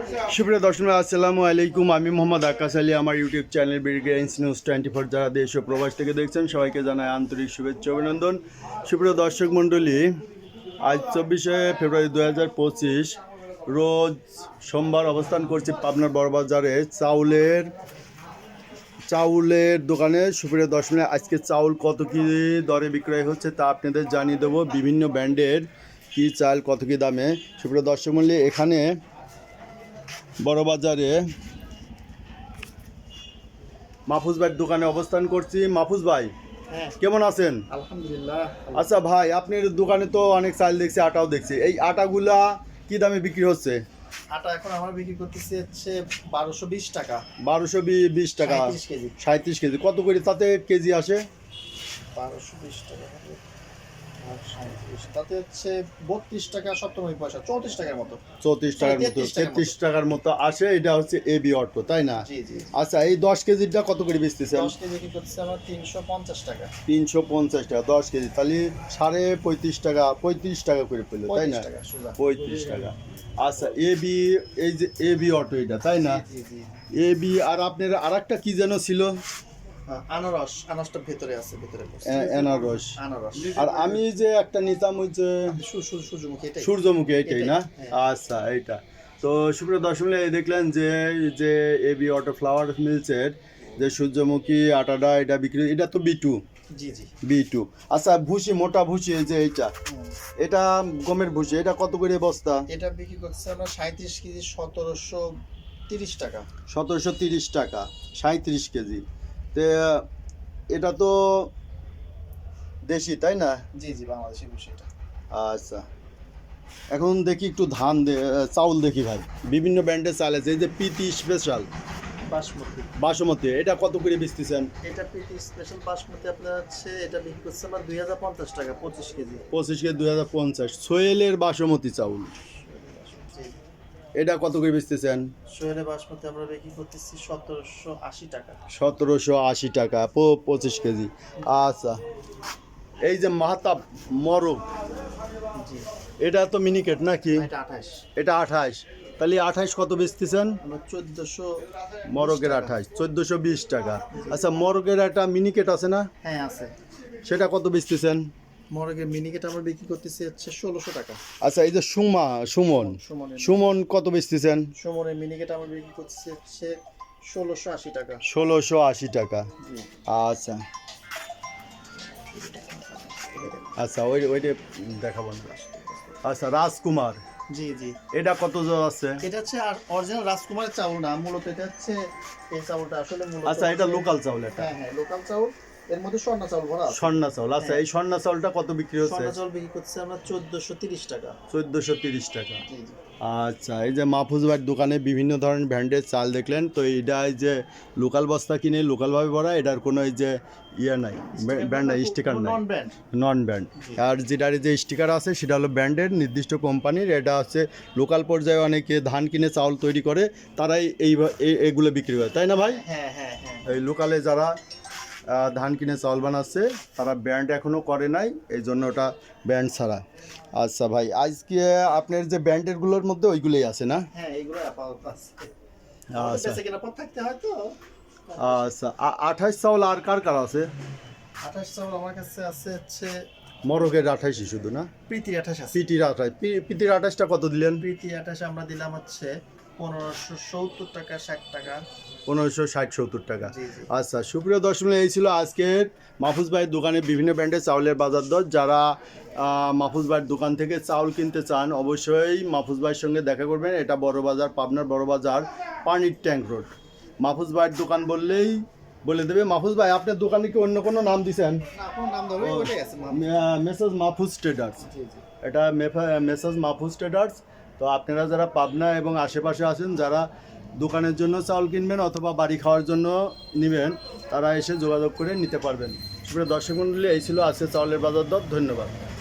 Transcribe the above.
সুপ্রিয় দর্শক আসসালামু আলাইকুম। আমি মোহাম্মদ আকাশ আলী। আমার ইউটিউব চ্যানেল ব্রিগেন্স নিউজ 24 যারা দেশ ও প্রবাস থেকে দেখছেন সবাইকে জানাই আন্তরিক শুভেচ্ছা অভিনন্দন। সুপ্রিয় দর্শক মণ্ডলী, আজ 24শে ফেব্রুয়ারি 2025 রোজ সোমবার অবস্থান করছি পাবনার বড়বাজারে চাউলের দোকানে। সুপ্রিয় দর্শক, আজকে চাউল কত কী দরে বিক্রয় হচ্ছে তা আপনাদের জানিয়ে দেবো। বিভিন্ন ব্র্যান্ডের কী চাল কত কী দামে। সুপ্রিয় দর্শক মণ্ডলী, এখানে বড়বাজারে মাহফুজ ভাইয়ের দোকানে অবস্থান করছি। মাহফুজ ভাই, কেমন আছেন? আলহামদুলিল্লাহ। আচ্ছা ভাই, আপনার দোকানে তো অনেক চাল দেখছি, আটাও দেখছি। এই আটাগুলা কি দামে বিক্রি হচ্ছে? আটা এখন আমরা বিক্রি করতেছি হচ্ছে 1220 টাকা। 1220 টাকা, 37 কেজি। কত করে তাতে কেজি আসে? 1220 টাকা আর 37, তাতে হচ্ছে 32 টাকা 97 পয়সা, 34 টাকার মতো। 34 টাকার মতো, 33 টাকার মতো আসে। এটা হচ্ছে এবি অটো, তাই না? জি জি। আচ্ছা, এই 10 কেজিটা কত করে বেচতেছেন? 10 কেজি বিক্রি করতেছি আমরা 350 টাকা। 350 টাকা 10 কেজি, তাহলে 35.5 টাকা, 35 টাকা করে পেলো, তাই না? 35 টাকা। আচ্ছা, এবি, এই যে এবি অটো এটা, তাই না? জি জি। এবি। আর আপনার আরেকটা কি যেন ছিল? আনারসটা ভেতরে আছে, ভেতরে আনারস। আনারস। আর আমি যে একটা নিতাম ওই যে সূর্যমুখী, এটাই না? আচ্ছা, এইটা তো। সুপ্রিয় দর্শক, এই দেখলেন যে এবি অটো ফ্লাওয়ার মিলসের যে সূর্যমুখী আটাটা এটা বিক্রি, এটা তো B2। জি জি, B2। আচ্ছা, ভুসি, মোটা ভুসি, এই যে এটা গমের ভুসি, এটা কত করে বস্তা? এটা বিক্রি করতেছি আমরা 37 কেজি 1730 টাকা। 1730 টাকা 37 কেজি। তো এটা তো দেশি, তাই না? জি জি, বাংলাদেশি ভুসি এটা। আচ্ছা, এখন দেখি একটু চাউল দেখি ভাই। বিভিন্ন ব্র্যান্ডের চাল আছে। এই যে প্রীতি স্পেশাল বাসমতি, এটা কত করে বেচতেছেন? এটা প্রীতি স্পেশাল বাসমতি আপনার হচ্ছে, এটা বিক্রি করছে আমরা 2050 টাকা 25 কেজি। 25 কেজি 2050। সোহেলের বাসমতি চাউল, এটা কত করে বেচতেছেন? সোহেলের বাসমতি আমরা বিক্রি করতেছি 1780 টাকা। 1780 টাকা 25 কেজি। আচ্ছা, এই যে মাহতাব মরগ, জি, এটা তো মিনিকেট নাকি? এটা 28। এটা 28, তাহলে 28 কত বেচতেছেন? আমরা 1400। মরগের 28 1420 টাকা। আচ্ছা, মরগের একটা মিনিকেট আছে না? হ্যাঁ আছে। সেটা কত বেচতেছেন? মরগের মিনিকেট আমরা বিক্রি করতেছি হচ্ছে 1600 টাকা। আচ্ছা, এই যে সুমন কত বেচতেছেন? সুমনের মিনিকেট আমরা বিক্রি করতেছি হচ্ছে 1680 টাকা। 1680 টাকা। জি। আচ্ছা আচ্ছা, ওইটা দেখাবো না। আচ্ছা, রাজকুমার, জি জি, এটা কত জোর আছে? এটা হচ্ছে অরিজিনাল রাজকুমারের চাউল না, মূলত এটা হচ্ছে এই চাউলটা আসলে মূলত। আচ্ছা, এটা লোকাল চাউল। এটা হ্যাঁ হ্যাঁ, লোকাল চাউল। এর মধ্যে স্বর্ণা চাউল ভরা আছে। স্বর্ণা চাউল। আচ্ছা, এই স্বর্ণা চাউলটা কত বিক্রি হচ্ছে? স্বর্ণা চাউল বিক্রি করতেছি আমরা 1430 টাকা। 1430 টাকা। জি জি। আচ্ছা, এই যে মাহফুজ ভাইয়ের দোকানে বিভিন্ন ধরনের ব্র্যান্ডের চাল দেখলেন। তো এইটা এই যে লোকাল বস্তা কিনে লোকালভাবে ভরা, এটার কোনো এই যে নাই, ব্র্যান্ড নাই, স্টিকার নাই, নন ব্র্যান্ড। আর যেটার যে স্টিকার আছে সেটা হলো ব্র্যান্ডের, নির্দিষ্ট কোম্পানির। এটা হচ্ছে লোকাল পর্যায়ে অনেকে ধান কিনে চাউল তৈরি করে, তারাই এইগুলো বিক্রি করে, তাই না ভাই? হ্যাঁ হ্যাঁ হ্যাঁ। এই লোকালে যারা ধান কিনে চাউল বানাচ্ছে তারা ব্র্যান্ড এখনও করে নাই, এই জন্য ওটা ব্র্যান্ড ছাড়া। আচ্ছা ভাই, আজকে আপনার যে ব্র্যান্ডেরগুলোর মধ্যে ওইগুলোই আছে না? হ্যাঁ, এইগুলো আপাতত আছে। আচ্ছা সেকেন্ড পর থাকতে হয় তো। আচ্ছা, 28 চাউল আর কার আছে? 28 চাউল আমার কাছে আছে হচ্ছে মরগের 28ই শুধু না? প্রীতির 28 আছে। পিটির 28, পিটির 28টা কত দিলেন? প্রীতি 28 আমরা দিলাম হচ্ছে 1570 টাকা 60 টাকা। 1560-70 টাকা। জি জি। আচ্ছা, সুপ্রিয় দর্শক, এই ছিল আজকের মাহফুজ ভাইয়ের দোকানে বিভিন্ন ব্র্যান্ডের চাউলের বাজার দর। যারা মাহফুজ ভাইয়ের দোকান থেকে চাউল কিনতে চান অবশ্যই মাহফুজ ভাইয়ের সঙ্গে দেখা করবেন। এটা বড়বাজার, পাবনার বড়বাজার, পানির ট্যাঙ্ক রোড। মাহফুজ ভাইয়ের দোকান বললেই বলে দেবে। মাহফুজ ভাই, আপনার দোকানে কি অন্য কোনো নাম দিছেন? মেসাজ মাহফুজ ট্রেডার্স। এটা মেসাজ মাহফুজ ট্রেডার্স। তো আপনারা যারা পাবনা এবং আশেপাশে আছেন, যারা দোকানের জন্য চাউল কিনবেন অথবা বাড়ি খাওয়ার জন্য নেবেন, তারা এসে যোগাযোগ করে নিতে পারবেন। সুপ্রিয় দর্শক মণ্ডলী, এই ছিল আজকে চাউলের বাজার দর। ধন্যবাদ।